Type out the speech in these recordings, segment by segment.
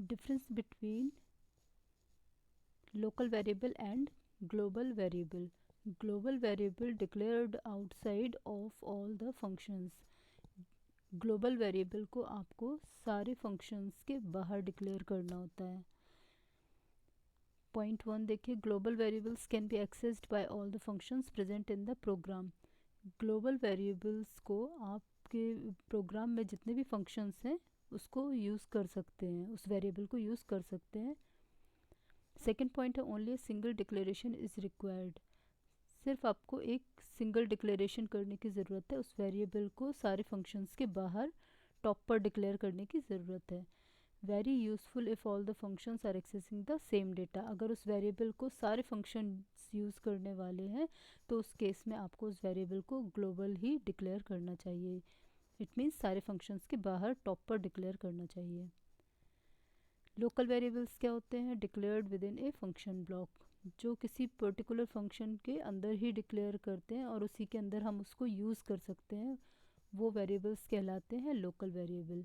Difference between local variable and global variable. Global variable declared outside of all the functions. Global variable को आपको सारे functions के बाहर declare करना होता है. पॉइंट 1 देखिए, global variables can be accessed by all the functions present in the program. Global variables को आपके प्रोग्राम में जितने भी फंक्शंस हैं उसको यूज़ कर सकते हैं, उस वेरिएबल को यूज़ कर सकते हैं. सेकेंड पॉइंट है, only single declaration is required. सिर्फ आपको एक सिंगल डिक्लेरेशन करने की ज़रूरत है, उस वेरिएबल को सारे फंक्शंस के बाहर टॉप पर डिक्लेयर करने की ज़रूरत है. Very useful if all the functions are accessing the same data. अगर उस वेरिएबल को सारे फंक्शंस यूज़ करने वाले हैं तो उस केस में आपको उस वेरिएबल को ग्लोबल ही डिक्लेयर करना चाहिए. इट मीन्स सारे फंक्शंस के बाहर टॉप पर डिक्लेयर करना चाहिए. लोकल वेरिएबल्स क्या होते हैं? Declared with in a function block, जो किसी पर्टिकुलर फंक्शन के अंदर ही डिक्लेयर करते हैं और उसी के अंदर हम उसको यूज़ कर सकते हैं, वो वेरिएबल्स कहलाते हैं लोकल वेरिएबल.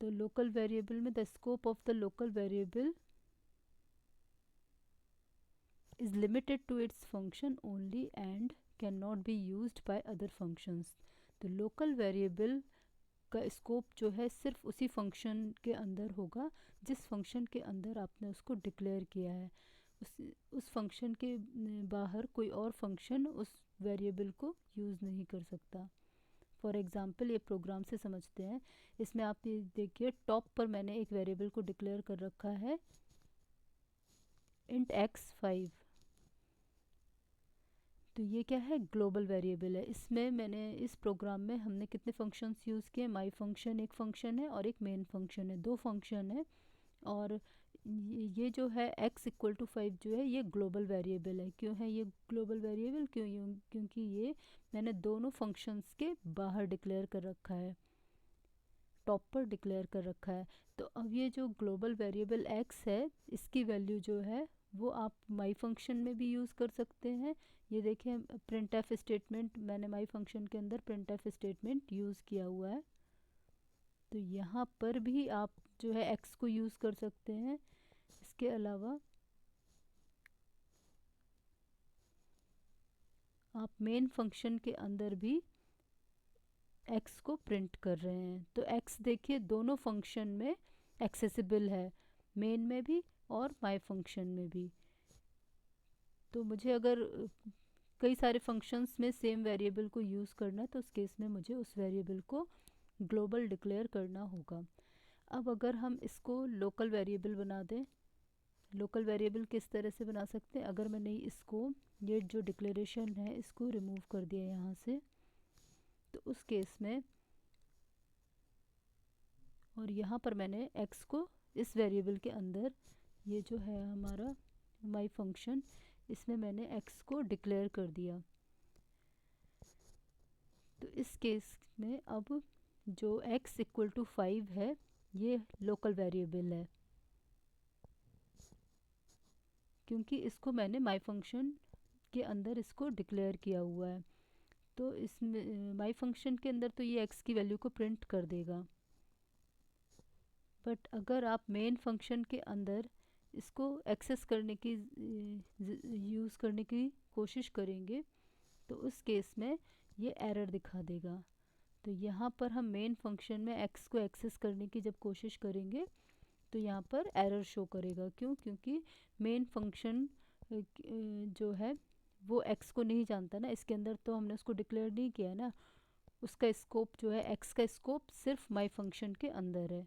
तो लोकल वेरिएबल में the scope of the local variable is limited to its function only and can not be used by other functions. तो लोकल वेरिएबल का स्कोप जो है सिर्फ उसी फंक्शन के अंदर होगा जिस फंक्शन के अंदर आपने उसको डिक्लेयर किया है. उस फंक्शन के बाहर कोई और फंक्शन उस वेरिएबल को यूज़ नहीं कर सकता. फॉर एग्ज़ाम्पल ये प्रोग्राम से समझते हैं. इसमें आप ये देखिए, टॉप पर मैंने एक वेरिएबल को डिक्लेयर कर रखा है इंट x5. तो ये क्या है? ग्लोबल वेरिएबल है. इसमें मैंने इस प्रोग्राम में हमने कितने फंक्शंस यूज़ किए? माई फंक्शन एक फंक्शन है और एक मेन फंक्शन है, दो फंक्शन है. और ये जो है x इक्वल टू 5 जो है ये ग्लोबल वेरिएबल है. क्यों है ये ग्लोबल वेरिएबल? क्योंकि ये मैंने दोनों फंक्शंस के बाहर डिक्लेयर कर रखा है, टॉप पर डिक्लेयर कर रखा है. तो अब ये जो ग्लोबल वेरिएबल x है इसकी वैल्यू जो है वो आप माई फंक्शन में भी यूज़ कर सकते हैं. ये देखें, प्रिंट एफ स्टेटमेंट, मैंने माई फंक्शन के अंदर प्रिंट एफ स्टेटमेंट यूज़ किया हुआ है. तो यहाँ पर भी आप जो है x को यूज़ कर सकते हैं. इसके अलावा आप मेन फंक्शन के अंदर भी x को प्रिंट कर रहे हैं. तो x देखिए दोनों फंक्शन में एक्सेसिबल है, मेन में भी और माई फंक्शन में भी. तो मुझे अगर कई सारे फंक्शंस में सेम वेरिएबल को यूज़ करना है तो उस केस में मुझे उस वेरिएबल को ग्लोबल डिक्लेयर करना होगा. अब अगर हम इसको लोकल वेरिएबल बना दें, लोकल वेरिएबल किस तरह से बना सकते हैं? अगर मैंने इसको, ये जो डिक्लेरेशन है इसको रिमूव कर दिया यहाँ से, तो उस केस में, और यहाँ पर मैंने x को इस वेरिएबल के अंदर, ये जो है हमारा माई फंक्शन, इसमें मैंने x को डिक्लेयर कर दिया. तो इस केस में अब जो x इक्वल टू 5 है ये लोकल वेरिएबल है, क्योंकि इसको मैंने माई फंक्शन के अंदर इसको डिक्लेयर किया हुआ है. तो इसमें माई फंक्शन के अंदर तो ये x की वैल्यू को प्रिंट कर देगा. बट अगर आप मेन फंक्शन के अंदर इसको एक्सेस करने की, यूज़ करने की कोशिश करेंगे तो उस केस में ये एरर दिखा देगा. तो यहाँ पर हम मेन फंक्शन में x को एक्सेस करने की जब कोशिश करेंगे तो यहाँ पर एरर शो करेगा. क्यों? क्योंकि मेन फंक्शन जो है वो x को नहीं जानता ना, इसके अंदर तो हमने उसको डिक्लेयर नहीं किया ना. उसका स्कोप जो है, x का स्कोप सिर्फ माई फंक्शन के अंदर है.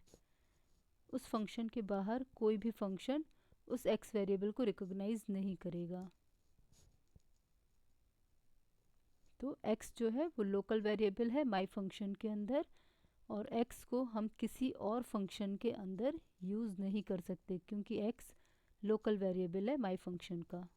उस फंक्शन के बाहर कोई भी फंक्शन उस x वेरिएबल को रिकॉग्नाइज नहीं करेगा. तो x जो है वो लोकल वेरिएबल है माई फंक्शन के अंदर, और x को हम किसी और फंक्शन के अंदर यूज़ नहीं कर सकते क्योंकि x लोकल वेरिएबल है माई फंक्शन का.